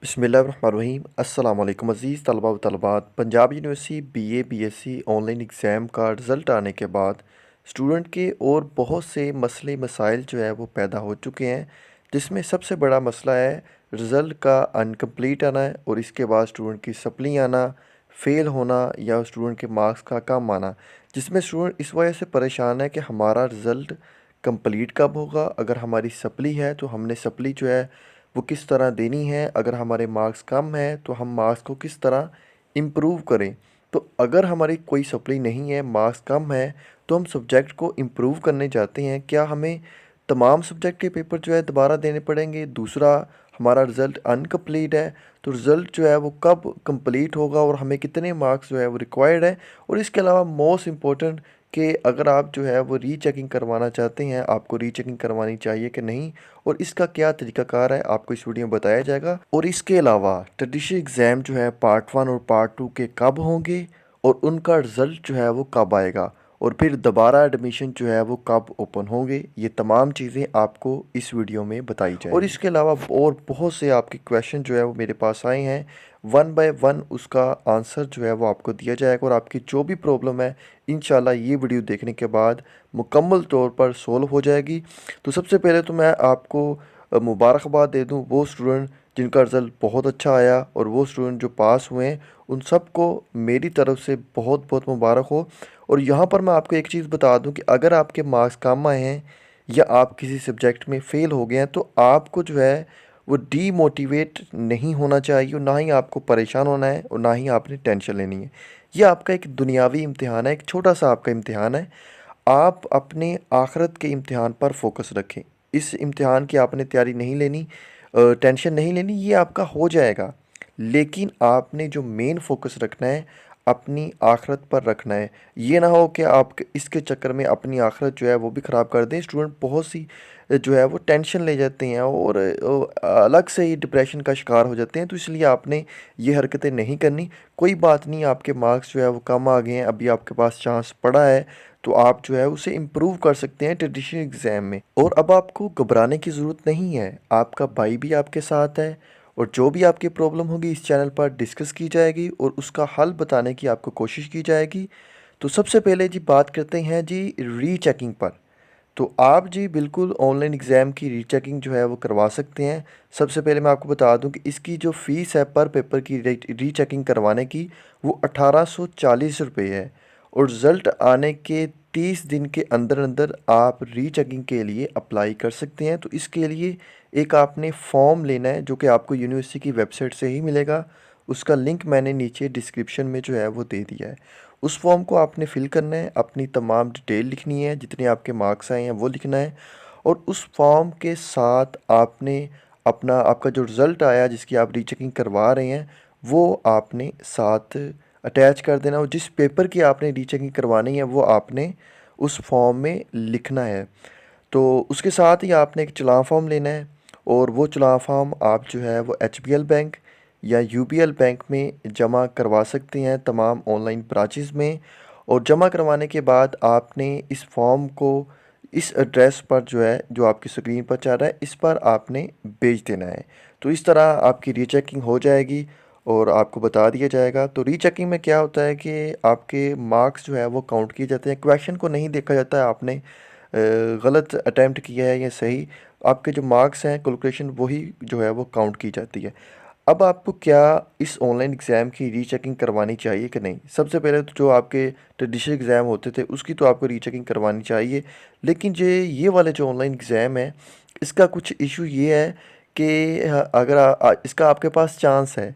बिस्मिल्लाहिर्रहमानिर्रहीम अस्सलाम वालेकुम अज़ीज़ तलबा व तलबात। Punjab University BA BSc online exam का रिज़ल्ट आने के बाद स्टूडेंट के और बहुत से मसले मसाइल जो है वो पैदा हो चुके हैं, जिसमें सबसे बड़ा मसला है रिज़ल्ट का अनकम्प्लीट आना है और इसके बाद स्टूडेंट की सप्ली आना, फ़ेल होना या स्टूडेंट के मार्क्स का कम आना, जिसमें स्टूडेंट इस वजह से परेशान है कि हमारा रिज़ल्ट कंप्लीट कब होगा। अगर हमारी सप्ली है तो हमने सप्ली जो है वो किस तरह देनी है, अगर हमारे मार्क्स कम हैं तो हम मार्क्स को किस तरह इम्प्रूव करें। तो अगर हमारी कोई सप्ली नहीं है, मार्क्स कम है, तो हम सब्जेक्ट को इम्प्रूव करने जाते हैं, क्या हमें तमाम सब्जेक्ट के पेपर जो है दोबारा देने पड़ेंगे? दूसरा, हमारा रिज़ल्ट अनकम्प्लीट है तो रिज़ल्ट जो है वो कब कंप्लीट होगा और हमें कितने मार्क्स जो है वो रिक्वायर्ड है। और इसके अलावा मोस्ट इम्पोर्टेंट कि अगर आप जो है वो रीचेकिंग करवाना चाहते हैं, आपको रीचेकिंग करवानी चाहिए कि नहीं और इसका क्या तरीकाकार है, आपको इस वीडियो में बताया जाएगा। और इसके अलावा ट्रेडिशनल एग्ज़ाम जो है पार्ट 1 और पार्ट 2 के कब होंगे और उनका रिज़ल्ट जो है वो कब आएगा और फिर दोबारा एडमिशन जो है वो कब ओपन होंगे, ये तमाम चीज़ें आपको इस वीडियो में बताई जाएंगी। और इसके अलावा और बहुत से आपके क्वेश्चन जो है वो मेरे पास आए हैं, वन बाय वन उसका आंसर जो है वो आपको दिया जाएगा और आपकी जो भी प्रॉब्लम है इंशाल्लाह ये वीडियो देखने के बाद मुकम्मल तौर पर सोल्व हो जाएगी। तो सबसे पहले तो मैं आपको मुबारकबाद दे दूं वो स्टूडेंट जिनका रिज़ल्ट बहुत अच्छा आया और वो स्टूडेंट जो पास हुए हैं उन सबको मेरी तरफ से बहुत बहुत मुबारक हो। और यहाँ पर मैं आपको एक चीज़ बता दूं कि अगर आपके मार्क्स कम आए हैं या आप किसी सब्जेक्ट में फ़ेल हो गए हैं तो आपको जो है वो डीमोटिवेट नहीं होना चाहिए और ना ही आपको परेशान होना है और ना ही आपने टेंशन लेनी है। ये आपका एक दुनियावी इम्तिहान है, एक छोटा सा आपका इम्तिहान है। आप अपने आखिरत के इम्तिहान पर फोकस रखें। इस इम्तिहान की आपने तैयारी नहीं लेनी, टेंशन नहीं लेनी, ये आपका हो जाएगा। लेकिन आपने जो मेन फोकस रखना है अपनी आखिरत पर रखना है। ये ना हो कि आप इसके चक्कर में अपनी आखिरत जो है वो भी ख़राब कर दें। स्टूडेंट बहुत सी जो है वो टेंशन ले जाते हैं और अलग से ही डिप्रेशन का शिकार हो जाते हैं, तो इसलिए आपने ये हरकतें नहीं करनी। कोई बात नहीं, आपके मार्क्स जो है वो कम आ गए हैं, अभी आपके पास चांस पड़ा है तो आप जो है उसे इम्प्रूव कर सकते हैं ट्रेडिशनल एग्ज़ाम में। और अब आपको घबराने की ज़रूरत नहीं है, आपका भाई भी आपके साथ है और जो भी आपकी प्रॉब्लम होगी इस चैनल पर डिस्कस की जाएगी और उसका हल बताने की आपको कोशिश की जाएगी। तो सबसे पहले जी बात करते हैं जी रीचेकिंग पर। तो आप जी बिल्कुल ऑनलाइन एग्ज़ाम की रीचेकिंग जो है वो करवा सकते हैं। सबसे पहले मैं आपको बता दूं कि इसकी जो फ़ीस है पर पेपर की रीचेकिंग करवाने की वो 1840 रुपये है और रिज़ल्ट आने के 30 दिन के अंदर अंदर आप रीचेकिंग के लिए अप्लाई कर सकते हैं। तो इसके लिए एक आपने फॉर्म लेना है जो कि आपको यूनिवर्सिटी की वेबसाइट से ही मिलेगा। उसका लिंक मैंने नीचे डिस्क्रिप्शन में जो है वो दे दिया है। उस फॉर्म को आपने फ़िल करना है, अपनी तमाम डिटेल लिखनी है, जितने आपके मार्क्स आए हैं वो लिखना है और उस फॉर्म के साथ आपने अपना आपका जो रिज़ल्ट आया जिसकी आप रीचेकिंग करवा रहे हैं वो आपने साथ अटैच कर देना और जिस पेपर की आपने रीचेकिंग करवानी है वो आपने उस फॉर्म में लिखना है। तो उसके साथ ही आपने एक चलान फॉर्म लेना है और वो चलान फॉर्म आप जो है वो एचबीएल बैंक या यूबीएल बैंक में जमा करवा सकते हैं तमाम ऑनलाइन ब्रांचेस में। और जमा करवाने के बाद आपने इस फॉर्म को इस एड्रेस पर जो है जो आपकी स्क्रीन पर चल रहा है इस पर आपने भेज देना है। तो इस तरह आपकी रीचेकिंग हो जाएगी और आपको बता दिया जाएगा। तो रीचेकिंग में क्या होता है कि आपके मार्क्स जो है वो काउंट किए जाते हैं, क्वेश्चन को नहीं देखा जाता है आपने गलत अटैम्प्ट किया है या सही। आपके जो मार्क्स हैं कैलकुलेशन वही जो है वो काउंट की जाती है। अब आपको क्या इस ऑनलाइन एग्ज़ाम की रीचेकिंग करवानी चाहिए कि नहीं? सबसे पहले तो जो आपके ट्रेडिशनल एग्ज़ाम होते थे उसकी तो आपको रीचेकिंग करवानी चाहिए, लेकिन जो ये वाले जो ऑनलाइन एग्ज़ाम है इसका कुछ इशू ये है कि अगर इसका आपके पास चांस है,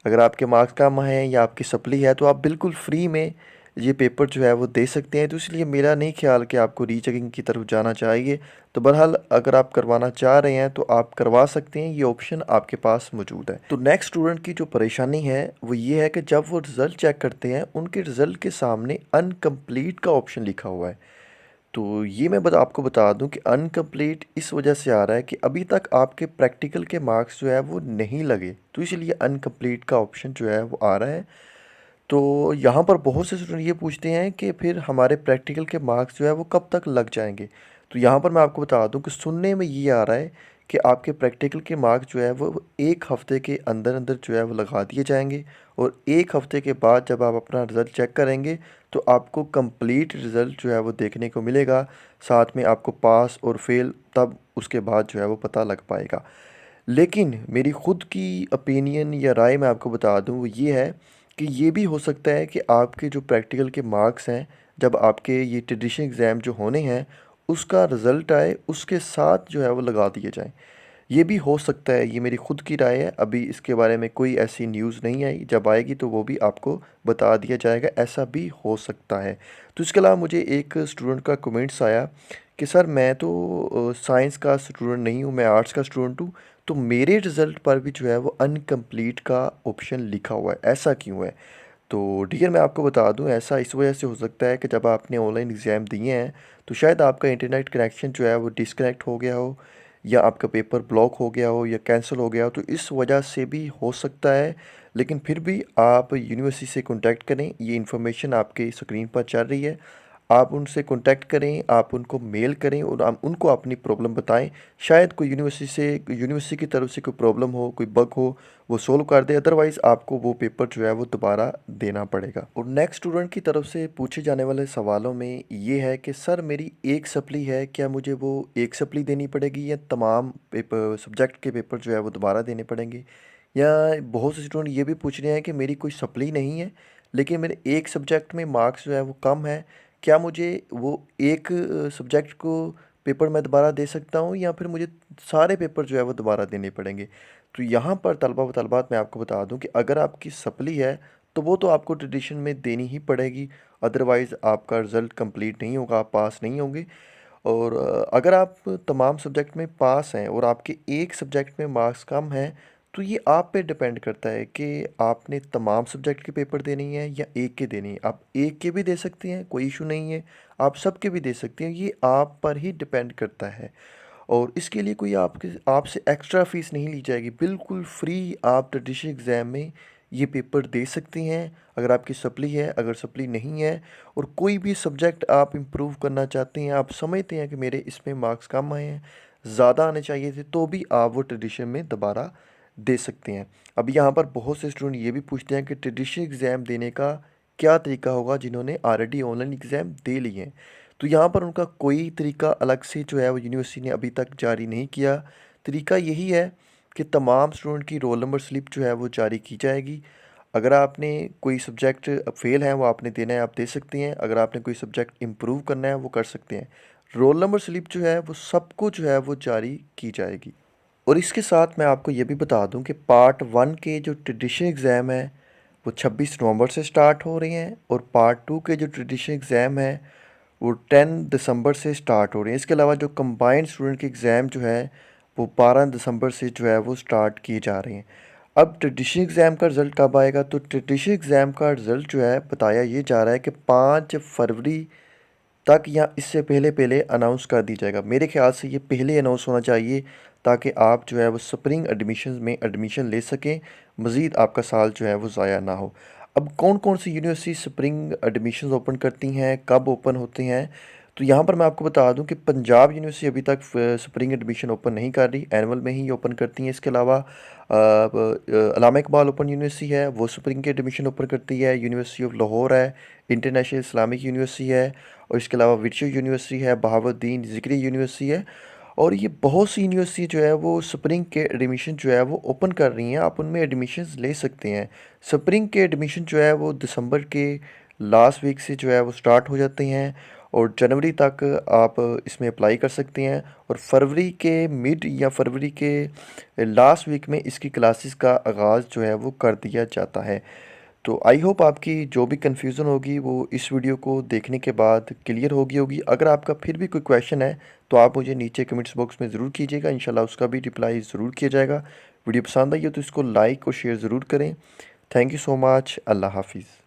अगर आपके मार्क्स कम हैं या आपकी सप्ली है तो आप बिल्कुल फ्री में ये पेपर जो है वो दे सकते हैं। तो इसलिए मेरा नहीं ख्याल कि आपको रीचेकिंग की तरफ जाना चाहिए। तो बहरहाल अगर आप करवाना चाह रहे हैं तो आप करवा सकते हैं, ये ऑप्शन आपके पास मौजूद है। तो नेक्स्ट स्टूडेंट की जो परेशानी है वो ये है कि जब वो रिज़ल्ट चेक करते हैं उनके रिज़ल्ट के सामने अनकम्प्लीट का ऑप्शन लिखा हुआ है। तो ये मैं आपको बता दूं कि अनकम्प्लीट इस वजह से आ रहा है कि अभी तक आपके प्रैक्टिकल के मार्क्स जो है वो नहीं लगे, तो इसलिए अनकम्प्लीट का ऑप्शन जो है वो आ रहा है। तो यहाँ पर बहुत से स्टूडेंट ये पूछते हैं कि फिर हमारे प्रैक्टिकल के मार्क्स जो है वो कब तक लग जाएंगे। तो यहाँ पर मैं आपको बता दूं कि सुनने में ये आ रहा है कि आपके प्रैक्टिकल के मार्क्स जो है वो 1 हफ़्ते के अंदर-अंदर जो है वो लगा दिए जाएँगे और 1 हफ़्ते के बाद जब आप अपना रिज़ल्ट चेक करेंगे तो आपको कंप्लीट रिज़ल्ट जो है वो देखने को मिलेगा। साथ में आपको पास और फ़ेल तब उसके बाद जो है वो पता लग पाएगा। लेकिन मेरी ख़ुद की ओपिनियन या राय मैं आपको बता दूँ वो ये है कि ये भी हो सकता है कि आपके जो प्रैक्टिकल के मार्क्स हैं, जब आपके ये ट्रेडिशनल एग्ज़ाम जो होने हैं, उसका रिज़ल्ट आए, उसके साथ जो है वो लगा दिए जाएँ। ये भी हो सकता है, ये मेरी ख़ुद की राय है, अभी इसके बारे में कोई ऐसी न्यूज़ नहीं आई, जब आएगी तो वो भी आपको बता दिया जाएगा, ऐसा भी हो सकता है। तो इसके अलावा मुझे एक स्टूडेंट का कमेंट्स आया कि सर मैं तो साइंस का स्टूडेंट नहीं हूँ, मैं आर्ट्स का स्टूडेंट हूँ, तो मेरे रिज़ल्ट पर भी जो है वो अनकम्प्लीट का ऑप्शन लिखा हुआ है, ऐसा क्यों है? तो डियर मैं आपको बता दूं ऐसा इस वजह से हो सकता है कि जब आपने ऑनलाइन एग्ज़ाम दिए हैं तो शायद आपका इंटरनेट कनेक्शन जो है वो डिस्कनेक्ट हो गया हो या आपका पेपर ब्लॉक हो गया हो या कैंसिल हो गया हो, तो इस वजह से भी हो सकता है। लेकिन फिर भी आप यूनिवर्सिटी से कॉन्टैक्ट करें, ये इन्फॉर्मेशन आपके स्क्रीन पर चल रही है। आप उनसे कॉन्टैक्ट करें, आप उनको मेल करें और आप उनको अपनी प्रॉब्लम बताएं। शायद कोई यूनिवर्सिटी की तरफ से कोई प्रॉब्लम हो, कोई बग हो, वो सोल्व कर दे, अदरवाइज़ आपको वो पेपर जो है वो दोबारा देना पड़ेगा। और नेक्स्ट स्टूडेंट की तरफ से पूछे जाने वाले सवालों में ये है कि सर मेरी एक सप्ली है, क्या मुझे वो एक सप्ली देनी पड़ेगी या तमाम पेपर सब्जेक्ट के पेपर जो है वो दोबारा देने पड़ेंगे? या बहुत से स्टूडेंट ये भी पूछ रहे हैं कि मेरी कोई सप्ली नहीं है, लेकिन मेरे एक सब्जेक्ट में मार्क्स जो है वो कम है, क्या मुझे वो एक सब्जेक्ट को पेपर मैं दोबारा दे सकता हूँ या फिर मुझे सारे पेपर जो है वो दोबारा देने पड़ेंगे? तो यहाँ पर तलबा व तलबात मैं आपको बता दूँ कि अगर आपकी सप्ली है तो वो तो आपको ट्रेडिशन में देनी ही पड़ेगी, अदरवाइज़ आपका रिज़ल्ट कंप्लीट नहीं होगा, आप पास नहीं होंगे। और अगर आप तमाम सब्जेक्ट में पास हैं और आपके एक सब्जेक्ट में मार्क्स कम हैं, तो ये आप पे डिपेंड करता है कि आपने तमाम सब्जेक्ट के पेपर देने हैं या एक के देने हैं। आप एक के भी दे सकते हैं, कोई इशू नहीं है, आप सब के भी दे सकते हैं, ये आप पर ही डिपेंड करता है। और इसके लिए कोई आपके आपसे एक्स्ट्रा फ़ीस नहीं ली जाएगी, बिल्कुल फ्री आप ट्रेडिशनल एग्ज़ाम में ये पेपर दे सकती हैं अगर आपकी सप्ली है। अगर सप्ली नहीं है और कोई भी सब्जेक्ट आप इम्प्रूव करना चाहते हैं, आप समझते हैं कि मेरे इसमें मार्क्स कम आए हैं, ज़्यादा आने चाहिए थे, तो भी आप वो ट्रेडिशन में दोबारा दे सकते हैं। अब यहाँ पर बहुत से स्टूडेंट ये भी पूछते हैं कि ट्रेडिशनल एग्ज़ाम देने का क्या तरीका होगा जिन्होंने ऑलरेडी ऑनलाइन एग्ज़ाम दे लिए हैं? तो यहाँ पर उनका कोई तरीका अलग से जो है वो यूनिवर्सिटी ने अभी तक जारी नहीं किया। तरीका यही है कि तमाम स्टूडेंट की रोल नंबर स्लिप जो है वो जारी की जाएगी। अगर आपने कोई सब्जेक्ट फ़ेल है वो आपने देना है, आप दे सकते हैं। अगर आपने कोई सब्जेक्ट इम्प्रूव करना है वो कर सकते हैं। रोल नंबर स्लिप जो है वो सबको जो है वो जारी की जाएगी। और इसके साथ मैं आपको ये भी बता दूं कि पार्ट 1 के जो ट्रेडिशनल एग्ज़ाम है वो 26 नवंबर से स्टार्ट हो रहे हैं और पार्ट 2 के जो ट्रेडिशनल एग्ज़ाम है वो 10 दिसंबर से स्टार्ट हो रहे हैं। इसके अलावा जो कंबाइंड स्टूडेंट के एग्ज़ाम जो है वो 12 दिसंबर से जो है वो स्टार्ट किए जा रहे हैं। अब ट्रेडिशनल एग्ज़ाम का रिज़ल्ट कब आएगा? तो ट्रेडिशनल एग्ज़ाम का रिज़ल्ट जो है बताया ये जा रहा है कि 5 फरवरी तक या इससे पहले अनाउंस कर दी जाएगा। मेरे ख़्याल से ये पहले अनाउंस होना चाहिए ताकि आप जो है वो स्प्रिंग एडमिशन्स में एडमिशन ले सकें, मज़ीद आपका साल जो है वो ज़ाया ना हो। अब कौन-कौन सी यूनिवर्सिटी स्प्रिंग एडमिशन्स ओपन करती हैं, कब ओपन होते हैं? तो यहाँ पर मैं आपको बता दूँ कि पंजाब यूनिवर्सिटी अभी तक स्प्रिंग एडमिशन ओपन नहीं कर रही, एनुअल में ही ओपन करती हैं। इसके अलावा अल्लामा इकबाल ओपन यूनिवर्सिटी है, वो स्प्रिंग के एडमिशन ओपन करती है। यूनिवर्सिटी ऑफ लाहौर है, इंटरनेशनल इस्लामिक यूनिवर्सिटी है और इसके अलावा विर्चू यूनिवर्सिटी है, बहावुद्दीन ज़िक्री यूनिवर्सिटी है। और ये बहुत सी यूनिवर्सिटी जो है वो स्प्रिंग के एडमिशन जो है वो ओपन कर रही हैं, आप उनमें एडमिशन्स ले सकते हैं। स्प्रिंग के एडमिशन जो है वो दिसंबर के लास्ट वीक से जो है वो स्टार्ट हो जाते हैं और जनवरी तक आप इसमें अप्लाई कर सकते हैं और फरवरी के मिड या फरवरी के लास्ट वीक में इसकी क्लासेस का आगाज़ जो है वो कर दिया जाता है। तो आई होप आपकी जो भी कन्फ्यूज़न होगी वो इस वीडियो को देखने के बाद क्लियर होगी। अगर आपका फिर भी कोई क्वेश्चन है तो आप मुझे नीचे कमेंट्स बॉक्स में ज़रूर कीजिएगा, इंशाल्लाह उसका भी रिप्लाई ज़रूर किया जाएगा। वीडियो पसंद आई हो तो इसको लाइक और शेयर ज़रूर करें। Thank you so much. अल्लाह हाफिज़।